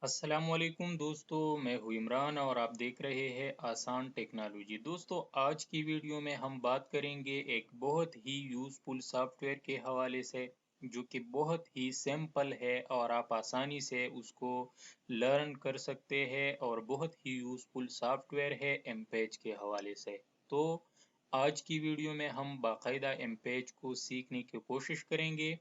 अस्सलामुअलैकुम दोस्तों, मैं हूँ इमरान और आप देख रहे हैं आसान टेक्नोलॉजी। दोस्तों, आज की वीडियो में हम बात करेंगे एक बहुत ही यूज़फुल सॉफ्टवेयर के हवाले से, जो कि बहुत ही सिंपल है और आप आसानी से उसको लर्न कर सकते हैं और बहुत ही यूज़फुल सॉफ्टवेयर है एम पेज के हवाले से। तो आज की वीडियो में हम बाकायदा एम पेज को सीखने की कोशिश करेंगे,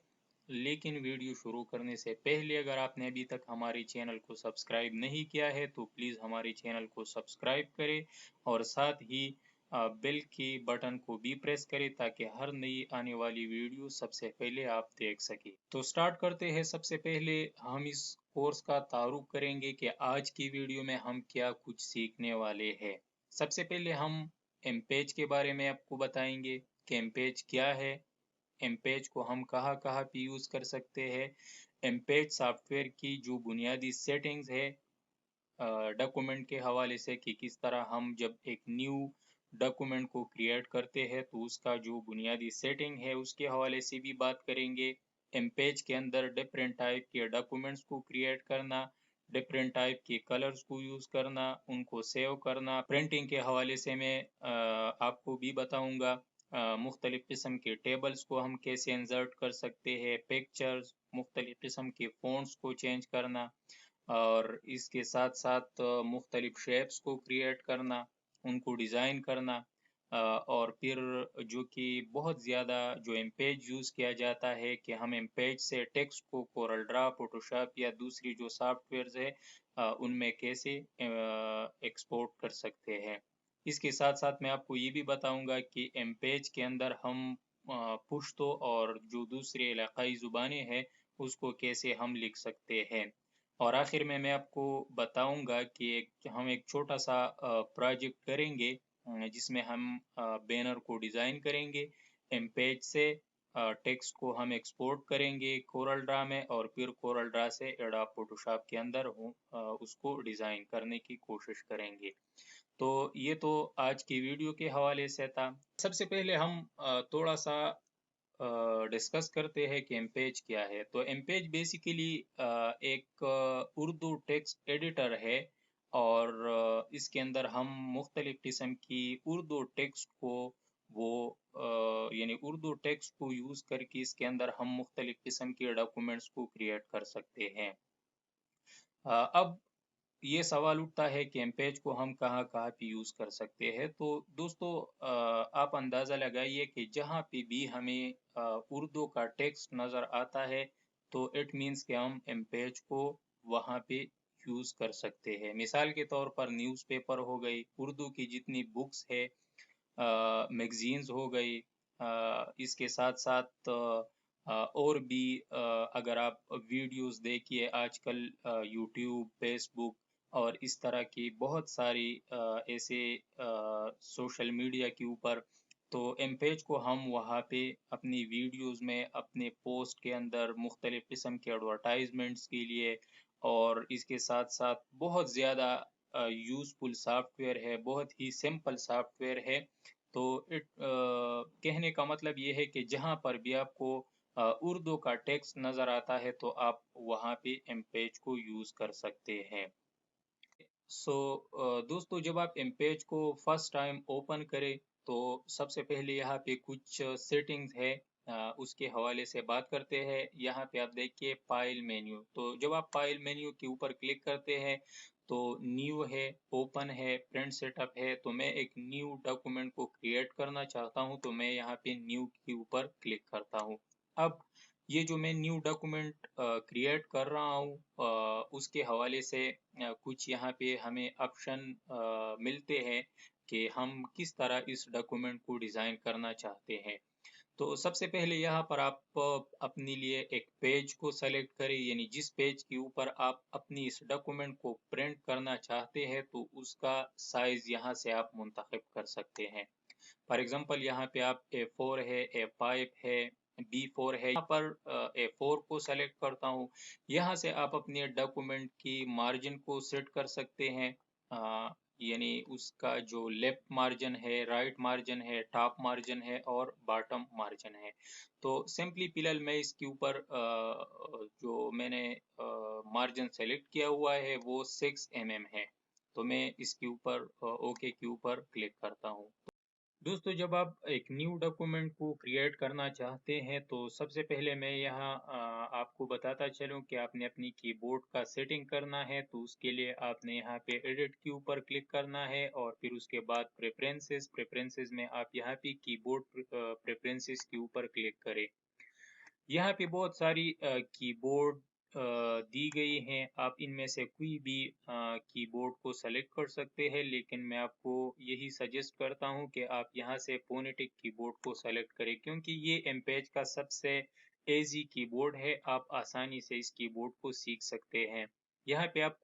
लेकिन वीडियो शुरू करने से पहले अगर आपने अभी तक हमारे चैनल को सब्सक्राइब नहीं किया है तो प्लीज़ हमारे चैनल को सब्सक्राइब करें और साथ ही बेल के बटन को भी प्रेस करें ताकि हर नई आने वाली वीडियो सबसे पहले आप देख सकें। तो स्टार्ट करते हैं। सबसे पहले हम इस कोर्स का तारुफ करेंगे कि आज की वीडियो में हम क्या कुछ सीखने वाले हैं। सबसे पहले हम एम पेज के बारे में आपको बताएंगे कि एम पेज क्या है, एमपेज को हम कहाँ कहाँ पे यूज़ कर सकते हैं। एमपेज सॉफ्टवेयर की जो बुनियादी सेटिंग्स है डॉक्यूमेंट के हवाले से, कि किस तरह हम जब एक न्यू डॉक्यूमेंट को क्रिएट करते हैं तो उसका जो बुनियादी सेटिंग है उसके हवाले से भी बात करेंगे। एमपेज के अंदर डिफरेंट टाइप के डॉक्यूमेंट्स को क्रिएट करना, डिफरेंट टाइप के कलर्स को यूज़ करना, उनको सेव करना, प्रिंटिंग के हवाले से मैं आपको भी बताऊंगा। मुख्तलिफ किस्म के टेबल्स को हम कैसे इंसर्ट कर सकते हैं, पिक्चर्स, मुख्तलिफ किस्म के फ़ॉन्ट्स को चेंज करना और इसके साथ साथ मुख्तलिफ शेप्स को क्रिएट करना, उनको डिज़ाइन करना और फिर जो कि बहुत ज़्यादा जो एमपेज यूज़ किया जाता है कि हम एमपेज से टेक्स्ट को कोरल ड्रा, फोटोशॉप या दूसरी जो सॉफ्टवेयर्स है उनमें कैसे एक्सपोर्ट कर सकते हैं। इसके साथ साथ मैं आपको ये भी बताऊंगा कि एमपेज के अंदर हम पुश्तो और जो दूसरे इलाकाई ज़ुबानें हैं उसको कैसे हम लिख सकते हैं। और आखिर में मैं आपको बताऊंगा कि हम एक छोटा सा प्रोजेक्ट करेंगे जिसमें हम बैनर को डिज़ाइन करेंगे एम पेज से, टेक्स्ट को हम एक्सपोर्ट करेंगे कोरल ड्रा में और फिर कोरल ड्रा से एडोब फोटोशॉप के अंदर उसको डिज़ाइन करने की कोशिश करेंगे। तो ये तो आज की वीडियो के हवाले से था। सबसे पहले हम थोड़ा सा डिस्कस करते हैं कि एमपेज क्या है। तो एमपेज बेसिकली एक उर्दू टेक्स्ट एडिटर है और इसके अंदर हम मुख्तलिफ किस्म की उर्दू टेक्स्ट को वो यानी उर्दू टेक्स्ट को यूज़ करके इसके अंदर हम मुख्तलिफ किस्म के डॉक्यूमेंट्स को क्रिएट कर सकते हैं। अब ये सवाल उठता है कि एमपेज को हम कहाँ कहाँ पे यूज़ कर सकते हैं। तो दोस्तों, आप अंदाज़ा लगाइए कि जहाँ पे भी हमें उर्दू का टेक्स्ट नज़र आता है तो इट मीन्स कि हम एमपेज को वहाँ पे यूज़ कर सकते हैं। मिसाल के तौर पर न्यूज़पेपर हो गई, उर्दू की जितनी बुक्स है, मैगज़ीन्स हो गई, इसके साथ-साथ और भी अगर आप वीडियोज़ देखिए आजकल यूट्यूब, फ़ेसबुक और इस तरह की बहुत सारी ऐसे सोशल मीडिया के ऊपर, तो एम पेज को हम वहाँ पे अपनी वीडियोज़ में, अपने पोस्ट के अंदर मुख्तलिफ़ किस्म के एडवर्टाइज़मेंट्स के लिए और इसके साथ-साथ बहुत ज़्यादा यूज़फुल सॉफ्टवेयर है, बहुत ही सिंपल सॉफ्टवेयर है। तो कहने का मतलब ये है कि जहाँ पर भी आपको उर्दू का टेक्स्ट नज़र आता है तो आप वहाँ पे एम पेज को यूज़ कर सकते हैं। सो दोस्तों, जब आप एम पेज को फर्स्ट टाइम ओपन करें तो सबसे पहले यहाँ पे कुछ सेटिंग्स है, उसके हवाले से बात करते हैं। यहाँ पे आप देखिए फाइल मेन्यू, तो जब आप फाइल मेन्यू के ऊपर क्लिक करते हैं तो न्यू है, ओपन है, प्रिंट सेटअप है। तो मैं एक न्यू डॉक्यूमेंट को क्रिएट करना चाहता हूँ तो मैं यहाँ पे न्यू के ऊपर क्लिक करता हूँ। अब ये जो मैं न्यू डॉक्यूमेंट क्रिएट कर रहा हूँ उसके हवाले से कुछ यहाँ पे हमें ऑप्शन मिलते हैं कि हम किस तरह इस डॉक्यूमेंट को डिज़ाइन करना चाहते हैं। तो सबसे पहले यहाँ पर आप अपने लिए एक पेज को सेलेक्ट करें, यानी जिस पेज के ऊपर आप अपनी इस डॉक्यूमेंट को प्रिंट करना चाहते हैं तो उसका साइज यहाँ से आप मुंतखब कर सकते हैं। फॉर एग्जांपल यहाँ पे आप A4 है, A5 है, B4 है। यहाँ पर A4 को सेलेक्ट करता हूँ। यहाँ से आप अपने डॉक्यूमेंट की मार्जिन को सेट कर सकते हैं। यानी उसका जो लेफ्ट मार्जिन है, राइट मार्जिन है, टॉप मार्जिन है और बॉटम मार्जिन है। तो सिंपली फिलहाल मैं इसके ऊपर जो मैंने मार्जिन सेलेक्ट किया हुआ है वो 6 mm है। तो मैं इसके ऊपर ओके के ऊपर क्लिक करता हूँ। दोस्तों, जब आप एक न्यू डॉक्यूमेंट को क्रिएट करना चाहते हैं तो सबसे पहले मैं यहाँ आपको बताता चलूँ कि आपने अपनी कीबोर्ड का सेटिंग करना है। तो उसके लिए आपने यहाँ पे एडिट के ऊपर क्लिक करना है और फिर उसके बाद प्रेफरेंसेस में आप यहाँ पे कीबोर्ड प्रेफरेंसेस के ऊपर क्लिक करें। यहाँ पे बहुत सारी कीबोर्ड दी गई हैं। आप इनमें से कोई भी कीबोर्ड को सेलेक्ट कर सकते हैं, लेकिन मैं आपको यही सजेस्ट करता हूँ कि आप यहाँ से फोनेटिक कीबोर्ड को सेलेक्ट करें, क्योंकि ये एमपेज का सबसे इजी कीबोर्ड है। आप आसानी से इस कीबोर्ड को सीख सकते हैं। यहाँ पे आप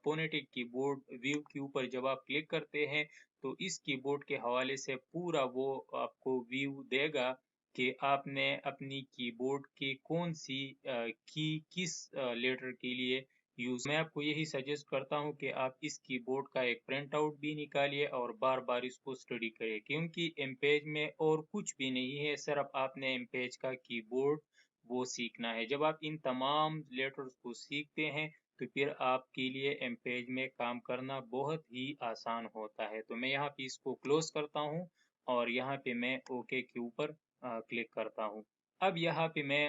फोनेटिक कीबोर्ड व्यू के ऊपर जब आप क्लिक करते हैं तो इस कीबोर्ड के हवाले से पूरा वो आपको व्यू देगा कि आपने अपनी कीबोर्ड की कौन सी की किस लेटर के लिए यूज। मैं आपको यही सजेस्ट करता हूं कि आप इस कीबोर्ड का एक प्रिंट आउट भी निकालिए और बार बार इसको स्टडी करिए, क्योंकि एमपेज में और कुछ भी नहीं है, सिर्फ आपने एमपेज का कीबोर्ड वो सीखना है। जब आप इन तमाम लेटर्स को सीखते हैं तो फिर आपके लिए एमपेज में काम करना बहुत ही आसान होता है। तो मैं यहाँ पे इसको क्लोज करता हूँ और यहाँ पे मैं ओके के ऊपर क्लिक करता हूँ। अब यहाँ पे मैं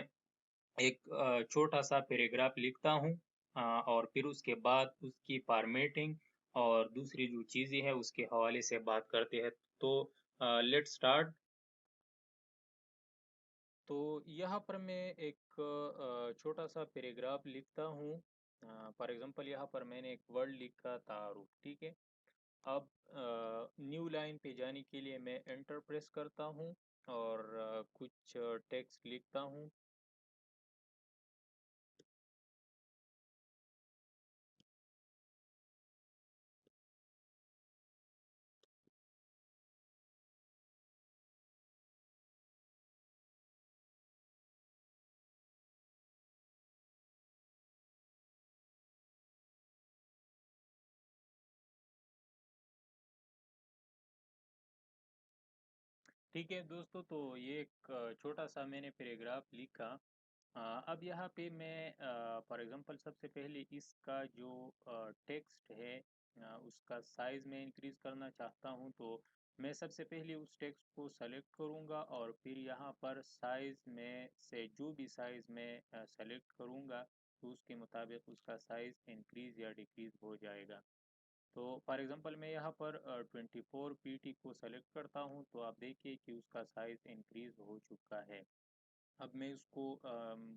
एक छोटा सा पैराग्राफ लिखता हूँ और फिर उसके बाद उसकी फॉर्मेटिंग और दूसरी जो चीज़ें हैं उसके हवाले से बात करते हैं। तो लेट्स स्टार्ट। तो यहाँ पर मैं एक छोटा सा पैराग्राफ लिखता हूँ। फॉर एग्जांपल यहाँ पर मैंने एक वर्ड लिखा तारुफ, ठीक है। अब न्यू लाइन पे जाने के लिए मैं एंटर प्रेस करता हूँ और कुछ टेक्स्ट लिखता हूँ। ठीक है दोस्तों, तो ये एक छोटा सा मैंने पैराग्राफ लिखा। अब यहाँ पे मैं फॉर एग्जांपल सबसे पहले इसका जो टेक्स्ट है उसका साइज मैं इंक्रीज करना चाहता हूँ। तो मैं सबसे पहले उस टेक्स्ट को सेलेक्ट करूँगा और फिर यहाँ पर साइज में से जो भी साइज मैं सेलेक्ट करूँगा तो उसके मुताबिक उसका साइज इंक्रीज या डिक्रीज हो जाएगा। तो फॉर एग्जांपल मैं यहाँ पर 24 पीटी को सेलेक्ट करता हूँ तो आप देखिए कि उसका साइज इंक्रीज हो चुका है। अब मैं इसको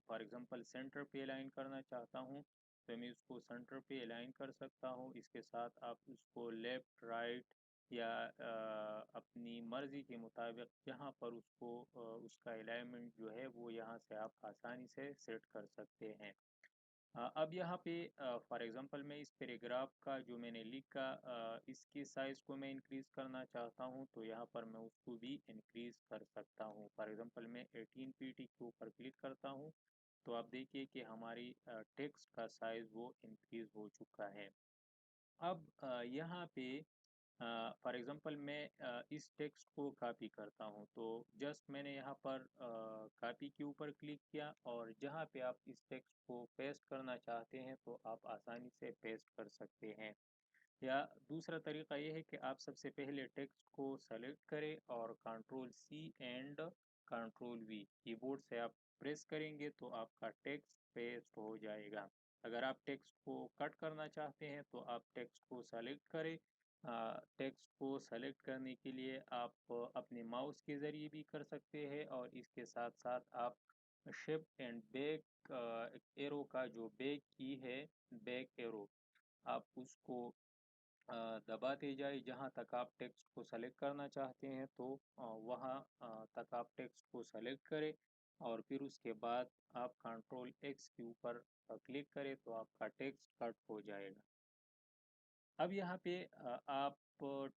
फॉर एग्जांपल सेंटर पे अलाइन करना चाहता हूँ तो मैं इसको सेंटर पे अलाइन कर सकता हूँ। इसके साथ आप उसको लेफ्ट राइट या अपनी मर्ज़ी के मुताबिक यहाँ पर उसको उसका अलाइनमेंट जो है वो यहाँ से आप आसानी से सेट कर सकते हैं। अब यहाँ पे फॉर एग्जांपल मैं इस पैराग्राफ का जो मैंने लिखा इसके साइज़ को मैं इंक्रीज़ करना चाहता हूँ तो यहाँ पर मैं उसको भी इंक्रीज़ कर सकता हूँ। फॉर एग्जांपल मैं 18 पीटी के ऊपर क्लिक करता हूँ तो आप देखिए कि हमारी टेक्स्ट का साइज़ वो इंक्रीज़ हो चुका है। अब यहाँ पे फॉर एग्जांपल मैं इस टेक्स्ट को कॉपी करता हूँ तो जस्ट मैंने यहाँ पर कॉपी के ऊपर क्लिक किया और जहाँ पे आप इस टेक्स्ट को पेस्ट करना चाहते हैं तो आप आसानी से पेस्ट कर सकते हैं। या दूसरा तरीका ये है कि आप सबसे पहले टेक्स्ट को सेलेक्ट करें और control C and control V keyboard से आप प्रेस करेंगे तो आपका टेक्स्ट पेस्ट हो जाएगा। अगर आप टेक्स्ट को कट करना चाहते हैं तो आप टेक्स्ट को सेलेक्ट करें। टेक्स्ट को सेलेक्ट करने के लिए आप अपने माउस के ज़रिए भी कर सकते हैं और इसके साथ साथ आप शिफ्ट एंड बैक एरो का जो बैक की है, बैक एरो, आप उसको दबाते जाए जहाँ तक आप टेक्स्ट को सेलेक्ट करना चाहते हैं तो वहाँ तक आप टेक्स्ट को सेलेक्ट करें और फिर उसके बाद आप कंट्रोल एक्स के ऊपर क्लिक करें तो आपका टेक्स्ट कट हो जाएगा। अब यहाँ पे आप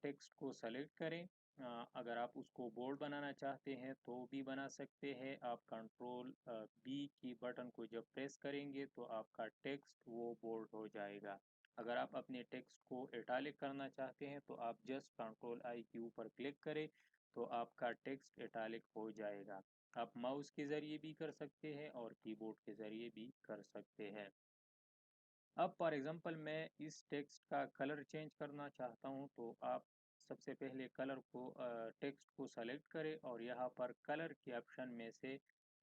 टेक्स्ट को सेलेक्ट करें अगर आप उसको बोल्ड बनाना चाहते हैं तो भी बना सकते हैं। आप कंट्रोल बी की बटन को जब प्रेस करेंगे तो आपका टेक्स्ट वो बोल्ड हो जाएगा। अगर आप अपने टेक्स्ट को इटालिक करना चाहते हैं तो आप जस्ट कंट्रोल आई के ऊपर क्लिक करें तो आपका टेक्स्ट इटालिक हो जाएगा। आप माउस के ज़रिए भी कर सकते हैं और कीबोर्ड के ज़रिए भी कर सकते हैं। अब फॉर एग्जांपल मैं इस टेक्स्ट का कलर चेंज करना चाहता हूं तो आप सबसे पहले कलर को टेक्स्ट को सेलेक्ट करें और यहाँ पर कलर के ऑप्शन में से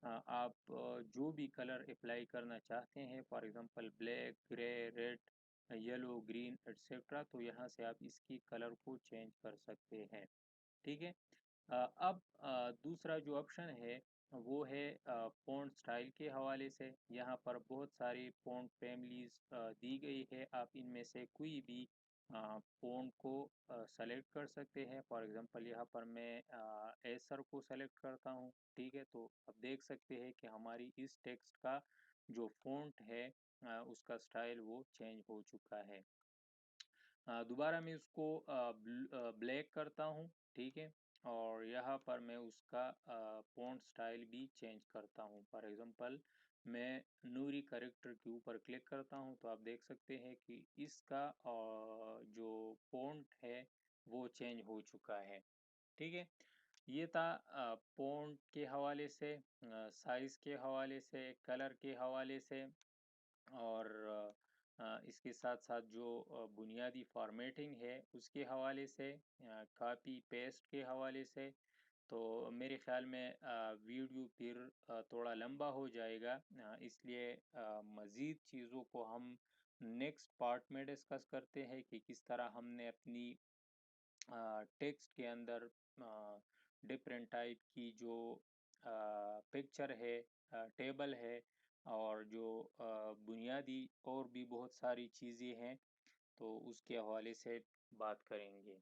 आप जो भी कलर अप्लाई करना चाहते हैं, for example black, grey, red, yellow, green etcetera, तो यहाँ से आप इसकी कलर को चेंज कर सकते हैं। ठीक है। अब दूसरा जो ऑप्शन है वो है फ़ॉन्ट स्टाइल के हवाले से। यहाँ पर बहुत सारी फ़ॉन्ट फैमिलीज़ दी गई है। आप इनमें से कोई भी फ़ॉन्ट को सेलेक्ट कर सकते हैं। फॉर एग्जांपल यहाँ पर मैं एसर को सेलेक्ट करता हूँ। ठीक है, तो आप देख सकते हैं कि हमारी इस टेक्स्ट का जो फ़ॉन्ट है उसका स्टाइल वो चेंज हो चुका है। दोबारा मैं उसको ब्लैक करता हूँ। ठीक है, और यहाँ पर मैं उसका फ़ॉन्ट स्टाइल भी चेंज करता हूँ। फॉर एग्जांपल मैं नूरी करेक्टर के ऊपर क्लिक करता हूँ तो आप देख सकते हैं कि इसका जो फ़ॉन्ट है वो चेंज हो चुका है। ठीक है, ये था फ़ॉन्ट के हवाले से, साइज़ के हवाले से, कलर के हवाले से और इसके साथ-साथ जो बुनियादी फ़ॉर्मेटिंग है उसके हवाले से, कॉपी पेस्ट के हवाले से। तो मेरे ख़्याल में वीडियो फिर थोड़ा लंबा हो जाएगा, इसलिए मज़ीद चीज़ों को हम नेक्स्ट पार्ट में डिस्कस करते हैं कि किस तरह हमने अपनी टेक्स्ट के अंदर डिफरेंट टाइप की जो पिक्चर है, टेबल है और जो बुनियादी और भी बहुत सारी चीज़ें हैं तो उसके हवाले से बात करेंगे।